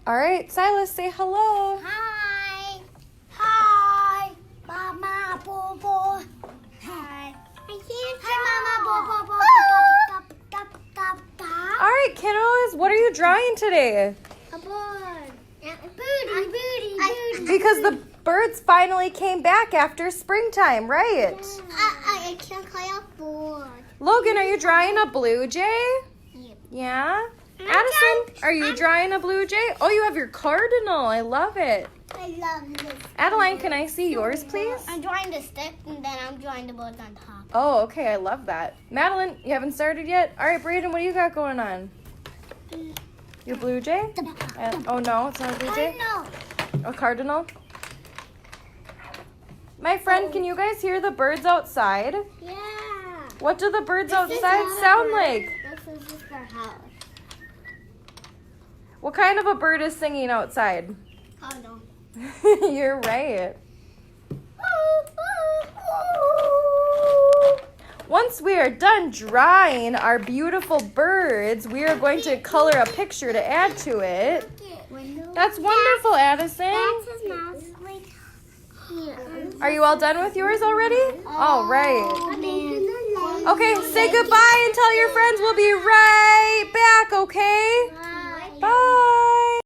All right, Silas, say hello. Hi. Hi. Mama Bobo. Hi. I can't. Hi, Mama Bobo. All right, kiddos, what are you drawing today? A bird. Booty. Because the birds finally came back after springtime, right? I can't call a bird. Logan, are you drawing a blue jay? Yeah? Addison, are you drawing a blue jay? Oh, you have your cardinal. I love it. I love this. Adeline, can I see yours, please? I'm drawing the stick and then I'm drawing the birds on top. Oh, okay. I love that. Madeline, you haven't started yet? All right, Braden, what do you got going on? Your blue jay? Oh, no, it's not a blue jay? No. A cardinal? My friend, can you guys hear the birds outside? Yeah. What do the birds outside sound like? This is just our house. What kind of a bird is singing outside? Oh no. You're right. Once we are done drawing our beautiful birds, we are going to color a picture to add to it. That's wonderful, Addison. That's his mouse. Are you all done with yours already? All right. Man. Okay, say goodbye and tell your friends we'll be right back, okay? Bye. Bye.